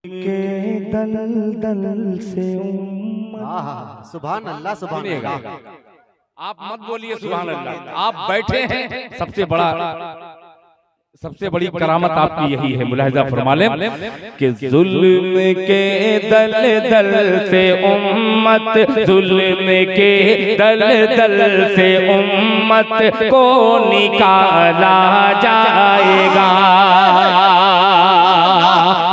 के दल दल से सुभान अल्लाह सुभान अल्लाह। आप मत बोलिए सुभान अल्लाह, आप बैठे हैं। सबसे बड़ी करामत आपकी यही है, मुलाहिजा फरमा लें कि जुल्म के दल दल से उम्मत, जुल्म के दल दल से उम्मत को निकाला जाएगा।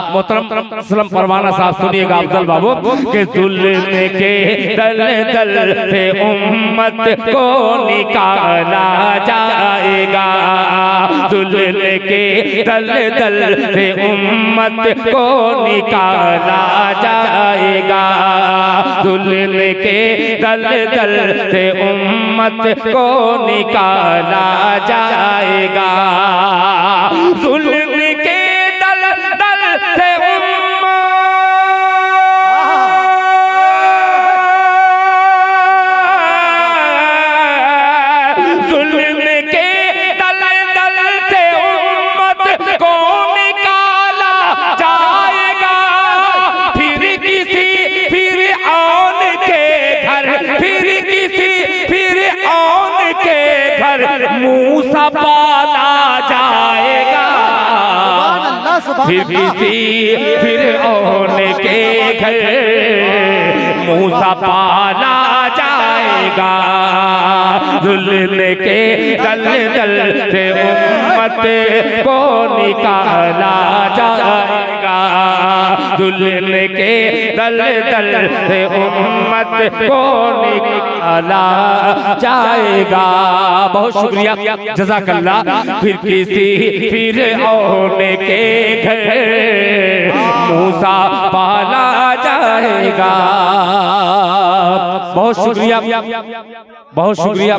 मोहतरम सलम परवाना साहब सुनिएगा अफजल बाबू के जुल्म के दल दल से उम्मत को निकाला जाएगा। जुल्म के दल दल से उम्मत को निकाला जाएगा। जुल्म के दल दल से उम्मत को निकाला जाएगा। जुल्म के मूसा पाला जाएगा। फिर फिरऔन के घर मूसा पाला जाएगा। जुल्म के दल दल से उम्मत को निकाला जाएगा। जुल्म के दल दल से उम्मत को निकाला जाएगा। बहुत शुक्रिया, जज़ाकल्लाह। फिर किसी फिरऔन के घर मूसा पाला जाएगा। बहुत शुक्रिया, बहुत शुक्रिया।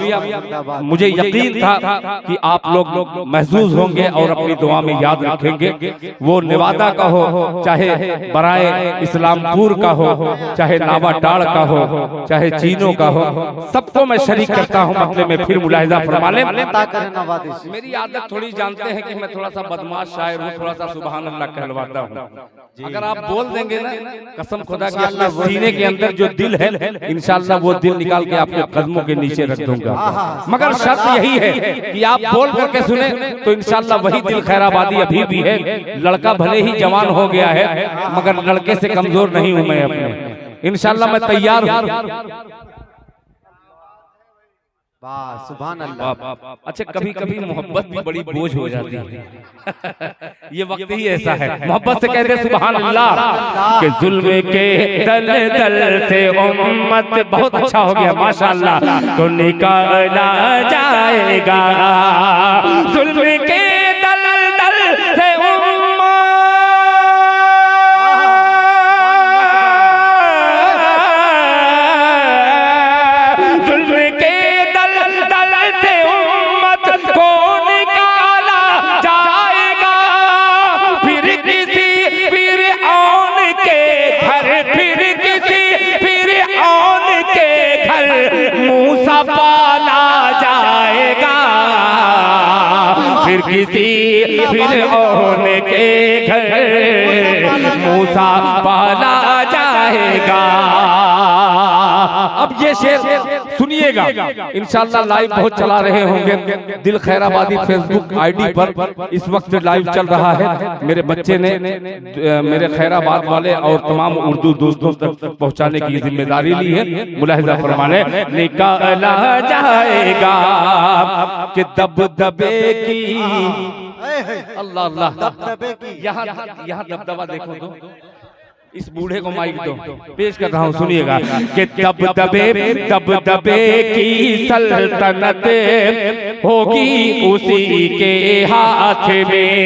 मुझे यकीन था कि आप लोग महसूस होंगे और अपनी दुआ में याद रखेंगे। वो नेवादा का हो, चाहे बराए इस्लामपुर का हो, चाहे नावाटाड़ का हो, चाहे चीनों का हो, सबको मैं शरीक करता हूँ। मतलब में फिर मुलाहिजा फरमा लें। मेरी आदत थोड़ी जानते हैं कि मैं थोड़ा सा बदमाश शायर हूँ, थोड़ा सा सुभान अल्लाह कहलवाता हूँ। अगर आप बोल देंगे ना, कसम खुदा की अपने सीने के अंदर जो दिल है, इंशाअल्लाह वो दिल निकाल के आपके कदमों के नीचे रख दूंगा। मगर शर्त यही है कि आप बोल करके सुने तो इंशाअल्लाह वही दिल खैराबादी अभी भी है। लड़का भले ही जवान हो गया है मगर लड़के से कमजोर नहीं हूं मैं अपने। इंशाअल्लाह मैं तैयार हूं। सुभान अल्लाह। अच्छा, कभी कभी मोहब्बत भी बड़ी बोझ हो जाती है। ये वक्त ही ऐसा है, मोहब्बत से कहते सुभान अल्लाह। कि जुल्म के दल दल से उम्मत, बहुत अच्छा हो गया माशाअल्लाह, तो निकाला जाएगा। जुल्म के दल दल से किसी फिरऔन के घर मूसा पाला जाएगा। अब ये शेर सुनिएगा, इंशाअल्लाह लाइव बहुत चला रहे होंगे। दिल खैराबादी फेसबुक आईडी पर इस वक्त लाइव चल रहा है। मेरे बच्चे ने मेरे खैराबाद वाले और तमाम उर्दू दोस्तों तक पहुंचाने की जिम्मेदारी ली है। मुलाहिजा फरमाने निकाला जाएगा कि दबदबे की, अल्लाह अल्लाह, यहाँ दबदबा देखो तो, इस बूढ़े को माइक दो, पेश कर रहा हूँ, सुनिएगा। कि दबदबे की सल्तनत होगी उसी के हाथ में।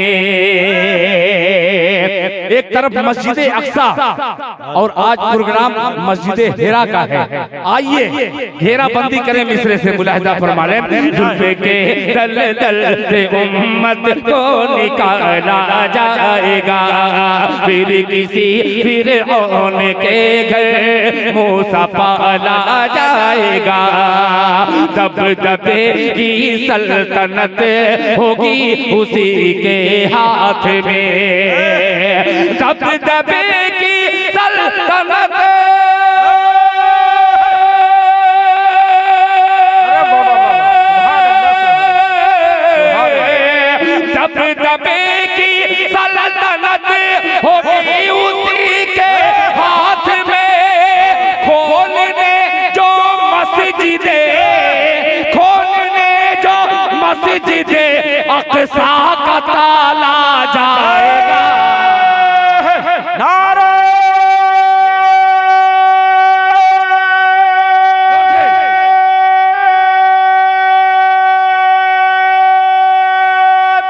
एक तरफ मस्जिद अक्सा और आज प्रोग्राम मस्जिद हिरा का है। आइए घेराबंदी करें मिसरे से, मुलाहिजा फरमा लें। जुल्म के दल दल से उम्मत को निकाला जाएगा। फिर किसी फिरऔन के घर मूसा पाला जाएगा। दबदबे की सल्तनत होगी उसी के हाथ में। दबदबे की सल्तनत दबदबे की सल्तनत होगी उसी के हाथ में। खोलने जो मस्जिदे अक़सा का ताला जाएगा। नारा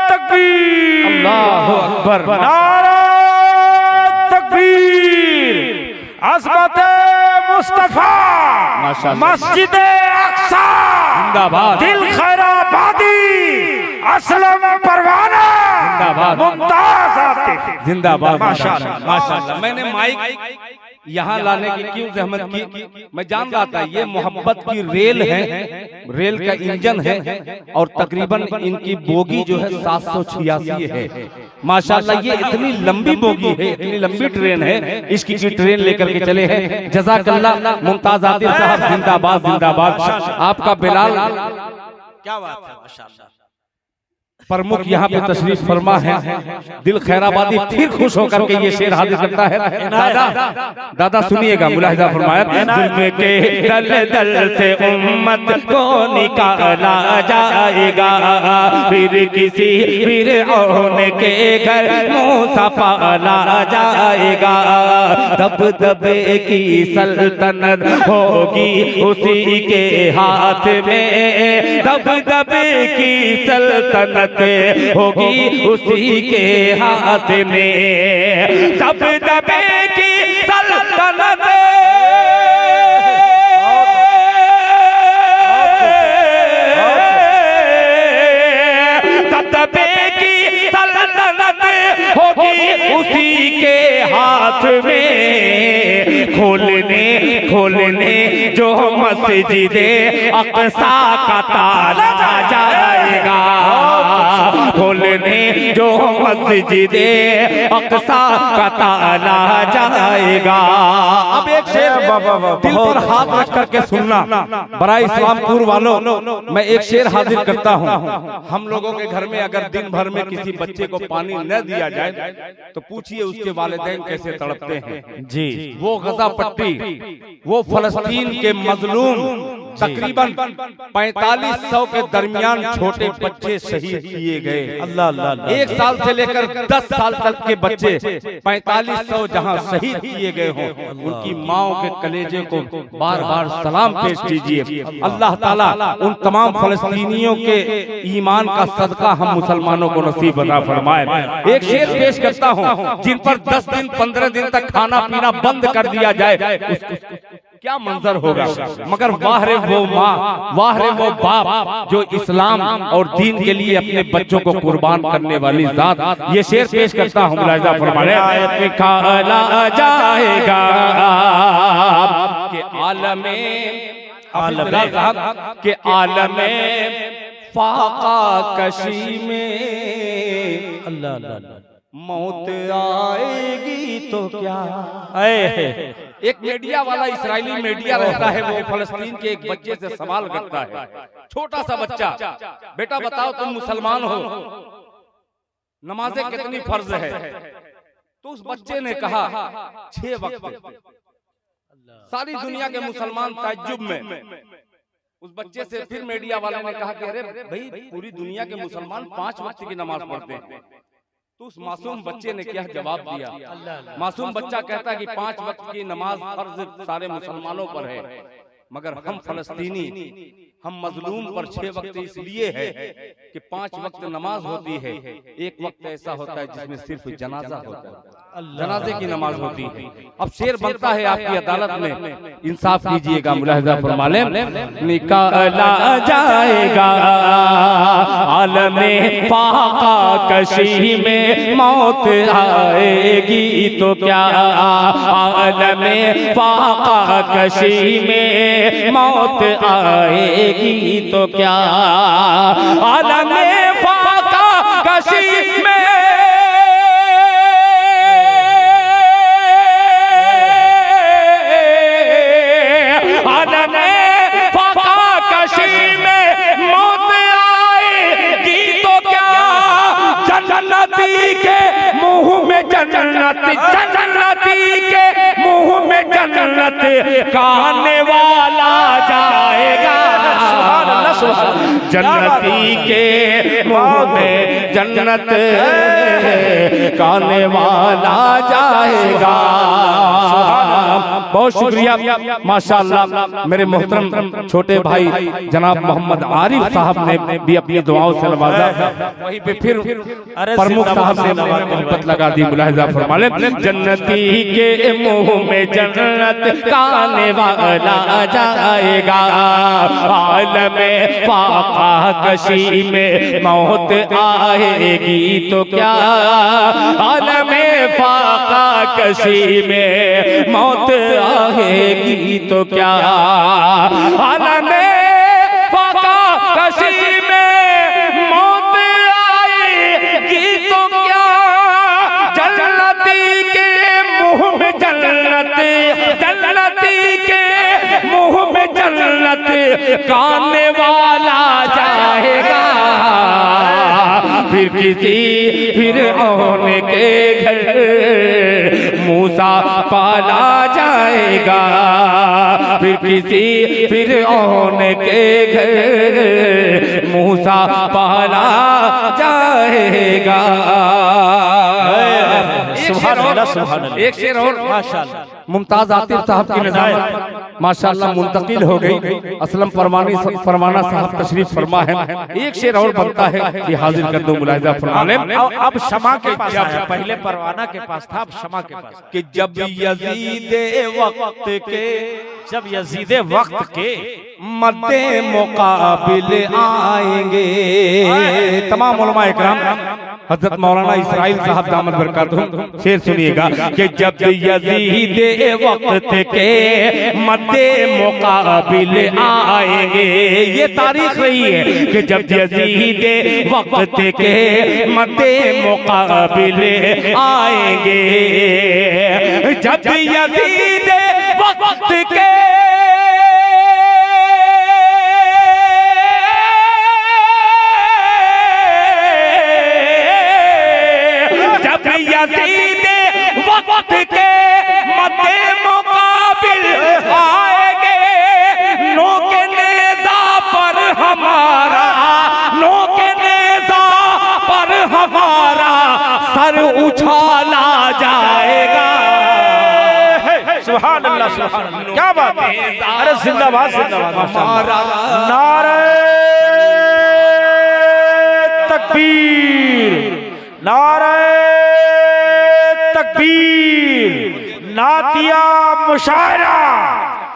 तकबीर, अल्लाहु अकबर, नारा तकबीर, अज़मत मुस्तफा, मस्जिद अक़सा जिंदाबाद, दिल खैराबादी, असलम परवाना, मुमताज आतिफ जिंदाबाद, माशाअल्लाह माशाअल्लाह। मैंने माइक यहाँ लाने की क्यों जहमत की? मैं जान रहा था ये मोहब्बत की रेल है, रेल का इंजन है और तकरीबन इनकी बोगी जो है 786 है। माशाअल्लाह ये इतनी लंबी बोगी है, इतनी लंबी ट्रेन है, इसकी की ट्रेन लेकर के चले हैं। जज़ाकल्लाह मुमताज आतिफ साहब, जिंदाबाद जिंदाबाद। आपका बिलाल क्या बात है, माशाअल्लाह। प्रमुख यहाँ पे तशरीफ फरमा है। दिल खैराबादी फिर खुश होकर के ये शेर हाजिर करता है। दादा सुनिएगा, मुलाहिजा फरमाया, जुल्म के दलदल से उम्मत को निकाला जाएगा, फिर किसी फिरऔन के घर मूसा पाला जाएगा। दबदबे की सल्तनत होगी उसी के हाथ में, दबदबे की सल्तनत होगी उसी के हाथ में। दबदबे की सल्तनत दबदबे की सल्तनत होगी उसी के हाथ में। खोलने जो मस्जिदे अक़सा का ताला जाएगा, खोलने जो मस्जिदे अक़सा का ताला जाएगा। अब एक शेर दिल पर हाथ रख करके सुनना, बराए इस्लामपुर वालों, मैं एक शेर हाजिर करता हूँ। हम लोगों के घर में अगर दिन भर में किसी बच्चे को पानी न दिया जाए तो पूछिए उसके वालिदैन कैसे तड़पते हैं जी। वो गजा पट्टी, वो फलस्तीन के मजलूम तकरीबन 4500 के दरमियान छोटे बच्चे शहीद किए गए। अल्लाह अल्लाह, 1 साल से लेकर 10 साल तक के बच्चे 4500 जहां शहीद किए गए हों, उनकी माओं के कलेजे को बार बार सलाम पेश कीजिए। अल्लाह ताला उन तमाम फलस्तीनियों के ईमान का सदका हम मुसलमानों को नसीब अता फरमाए। एक शेर पेश करता हूँ, जिन पर 10 दिन 15 दिन तक खाना पीना बंद कर दिया जाए, क्या मंजर होगा। मगर वाह रे वो माँ, वाह रे वो बाप जो इस्लाम और दीन के लिए अपने बच्चों को कुर्बान करने वाली जात। ये शेर पेश करता हूँ, मुलाहिजा फरमाएं। निकाला जाएगा के आलमे के आलमे फाका कशी में अल्लाह अल्लाह मौत आएगी तो क्या। एक मीडिया वाला इस्राएली मीडिया रहता है, वो फलस्तीन के एक बच्चे से सवाल करता है, छोटा सा बच्चा, बेटा बताओ तुम मुसलमान हो, नमाजें कितनी फर्ज है? तो उस बच्चे ने कहा 6 वक्त। सारी दुनिया के मुसलमान ताज्जुब में। उस बच्चे से फिर मीडिया वाले ने कहा कि अरे भाई पूरी दुनिया के मुसलमान 5 वक्त की नमाज पढ़ते हैं। तो उस मासूम बच्चे ने क्या जवाब दिया? मासूम बच्चा कहता है कि 5 वक्त की नमाज फर्ज सारे मुसलमानों पर है, मगर हम फलस्तीनी, हम मजलूम पर 6 वक्त इसलिए है कि 5 वक्त नमाज होती है, एक वक्त ऐसा होता है जिसमें सिर्फ जनाजा होता है, जनाजे की नमाज होती है। अब शेर बनता है आपकी अदालत में, इंसाफ कीजिएगा, मुलाहिजा फरमा लें। निकाला जाएगा आलमे फाका कशी में मौत आएगी तो क्या, आलमे फाका कशी में मौत आएगी तो क्या, आलमे फाका कशी में जन्नती के मुंह में जन्नत, जन्नती के मुंह में जन्नत खाने वाला जाएगा। जन्नती के मुंह में जन्नत खाने वाला जाएगा। बहुत शुक्रिया माशाअल्लाह। मेरे मोहतरम छोटे भाई जनाब मोहम्मद आरिफ साहब ने भी अपनी दुआओं से नवाजा। वहीं पे फिर प्रमुख साहब ने मोहब्बत लगा दी। मुलाहिजा फरमा लें, जन्नती के मुंह में जन्नत खाने वाला जाएगा। आलमे फाका कशी में मौत आएगी तो क्या, आलमे फाका कशी में मौत आएगी तो क्या, आलमे फाका कशी में मौत आएगी तो क्या, जन्नती के मुंह में जन्नत, जन्नती के मुंह में जन्नत खाने वाला जाएगा। फिर किसी फिरऔन के घर मूसा पाला जाएगा। फिर किसी फिरऔन के घर मूसा पाला जाएगा। एक शेर और माशाअल्लाह। मुमताज आतिफ साहब की निजामत माशाअल्लाह मुंतकिल हो गई। असलम परवाना साहब तशरीफ फरमा है। एक शेर और बनता है कि हाजिर कर दो। मुलाहिजा फरमा लें, अब शमा के पास है, पहले परवाना के पास था, अब शमा के पास। कि जब यजीदे वक्त के, जब यजीदे वक्त के मद्दे मुकाबिल आएंगे। तमाम उलमा इकराम हजरत मौलाना इसराइल साहब दामद बरकातहू शेर सुनिएगा कि जब यजीदे वक्त के मद्दे मुकाबिल आएंगे। ये तारीख रही है कि जब यजीदे वक्त के मद्दे मुकाबिल आएंगे। जब यजीदे वक्त के यजीदे वक्त के मद्दे मुकाबिल आएंगे। नोके नेज़ा पर हमारा, नोके नेज़ा पर हमारा सर उछाला जाएगा। सुभान अल्लाह, सुभान अल्लाह, क्या बात है। अरे जिंदाबाद जिंदाबाद। हमारा नारे तकबीर, नारे तकबीर, नातिया मुशायरा,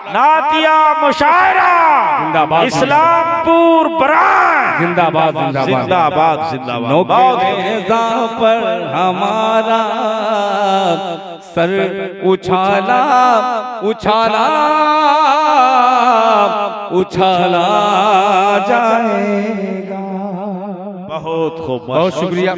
नातिया मुशायरा, जिंदाबाद, इस्लामपुर बरान, जिंदाबाद जिंदाबाद जिंदाबाद जिंदाबाद। नोके पर हमारा सर उछाला उछाला उछाला जाएगा। बहुत खूब, बहुत शुक्रिया।